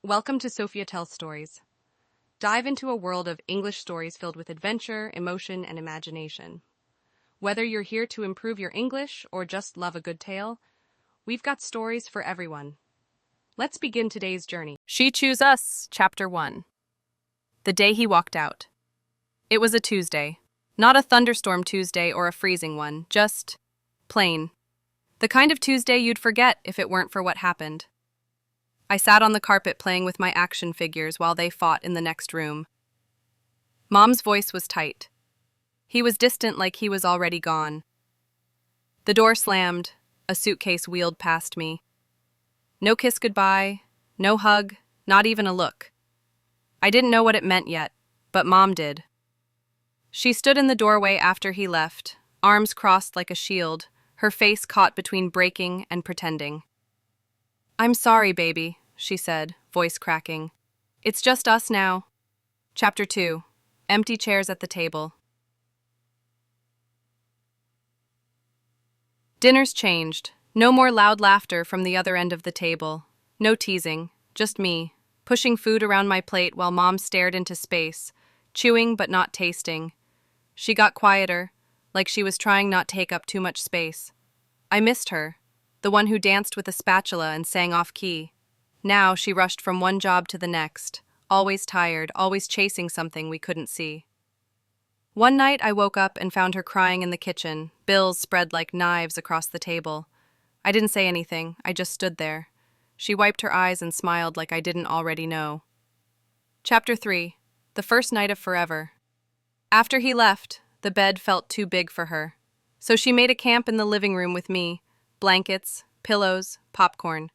Welcome to Sophia Tells Stories. Dive into a world of English stories filled with adventure, emotion, and imagination. Whether you're here to improve your English or just love a good tale, we've got stories for everyone. Let's begin today's journey. She Choose Us, Chapter 1. The day he walked out. It was a Tuesday. Not a thunderstorm Tuesday or a freezing one, just plain. The kind of Tuesday you'd forget if it weren't for what happened. I sat on the carpet playing with my action figures while they fought in the next room. Mom's voice was tight. He was distant, like he was already gone. The door slammed. A suitcase wheeled past me. No kiss goodbye, no hug, not even a look. I didn't know what it meant yet, but Mom did. She stood in the doorway after he left, arms crossed like a shield, her face caught between breaking and pretending. "I'm sorry, baby," she said, voice cracking. "It's just us now." Chapter 2. Empty chairs at the table. Dinner's changed. No more loud laughter from the other end of the table. No teasing, just me, pushing food around my plate while Mom stared into space, chewing but not tasting. She got quieter, like she was trying not to take up too much space. I missed her, the one who danced with a spatula and sang off-key. Now she rushed from one job to the next, always tired, always chasing something we couldn't see. One night I woke up and found her crying in the kitchen, bills spread like knives across the table. I didn't say anything, I just stood there. She wiped her eyes and smiled like I didn't already know. Chapter 3. The First Night of Forever. After he left, the bed felt too big for her. So she made a camp in the living room with me, blankets, pillows, popcorn.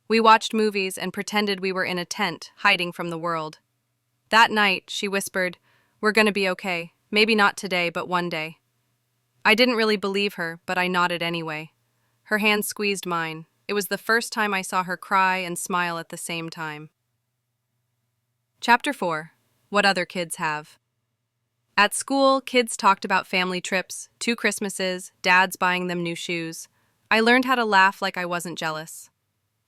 We watched movies and pretended we were in a tent, hiding from the world. That night, she whispered, "We're gonna be okay. Maybe not today, but one day." I didn't really believe her, but I nodded anyway. Her hand squeezed mine. It was the first time I saw her cry and smile at the same time. Chapter 4. What Other Kids Have. At school, kids talked about family trips, 2 Christmases, dads buying them new shoes. I learned how to laugh like I wasn't jealous.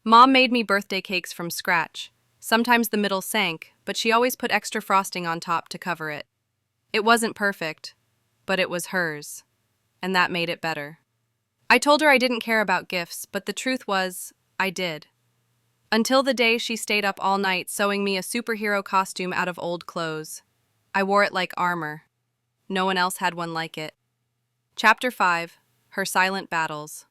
Mom made me birthday cakes from scratch. Sometimes the middle sank, but she always put extra frosting on top to cover it. It wasn't perfect, but it was hers, and that made it better. I told her I didn't care about gifts, but the truth was, I did. Until the day she stayed up all night sewing me a superhero costume out of old clothes. I wore it like armor. No one else had one like it. Chapter 5. Her Silent Battles.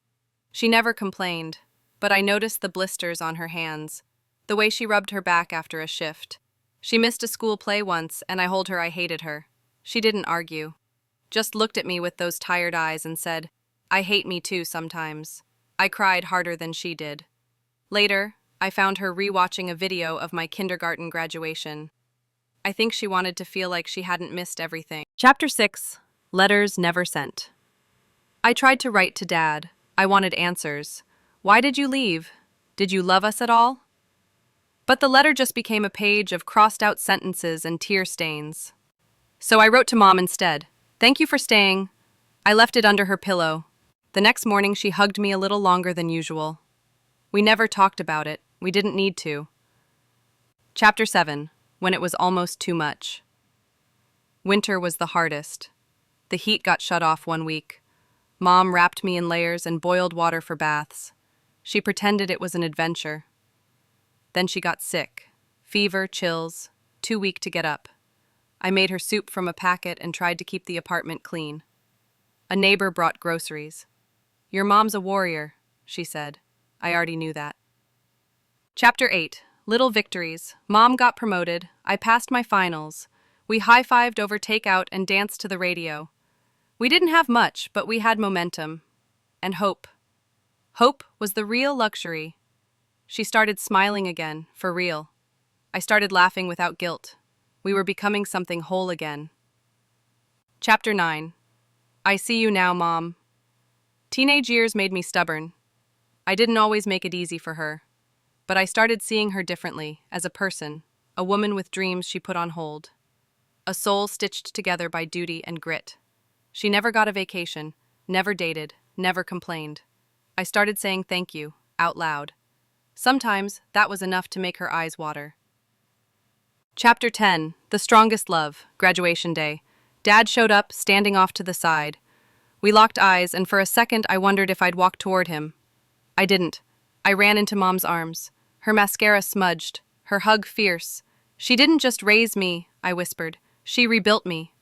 She never complained, but I noticed the blisters on her hands, the way she rubbed her back after a shift. She missed a school play once, and I told her I hated her. She didn't argue. Just looked at me with those tired eyes and said, "I hate me too sometimes." I cried harder than she did. Later, I found her rewatching a video of my kindergarten graduation. I think she wanted to feel like she hadn't missed everything. Chapter 6. Letters Never Sent. I tried to write to Dad. I wanted answers. Why did you leave? Did you love us at all? But the letter just became a page of crossed-out sentences and tear stains. So I wrote to Mom instead. "Thank you for staying." I left it under her pillow. The next morning she hugged me a little longer than usual. We never talked about it. We didn't need to. Chapter 7. When it was almost too much. Winter was the hardest. The heat got shut off one week. Mom wrapped me in layers and boiled water for baths. She pretended it was an adventure. Then she got sick. Fever, chills, too weak to get up. I made her soup from a packet and tried to keep the apartment clean. A neighbor brought groceries. "Your mom's a warrior," she said. I already knew that. Chapter 8. Little Victories. Mom got promoted. I passed my finals. We high-fived over takeout and danced to the radio. We didn't have much, but we had momentum. And hope. Hope was the real luxury. She started smiling again, for real. I started laughing without guilt. We were becoming something whole again. Chapter 9. I See You Now, Mom. Teenage years made me stubborn. I didn't always make it easy for her. But I started seeing her differently, as a person, a woman with dreams she put on hold. A soul stitched together by duty and grit. She never got a vacation, never dated, never complained. I started saying thank you, out loud. Sometimes that was enough to make her eyes water. Chapter 10 The Strongest Love, Graduation Day. Dad showed up, standing off to the side. We locked eyes, and for a second I wondered if I'd walk toward him. I didn't. I ran into Mom's arms. Her mascara smudged, her hug fierce. She didn't just raise me, I whispered. She rebuilt me.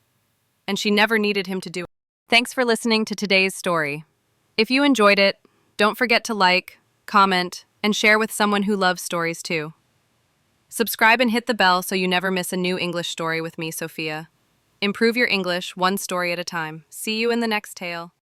And she never needed him to do it. Thanks for listening to today's story. If you enjoyed it, don't forget to like, comment, and share with someone who loves stories too. Subscribe and hit the bell so you never miss a new English story with me, Sophia. Improve your English one story at a time. See you in the next tale.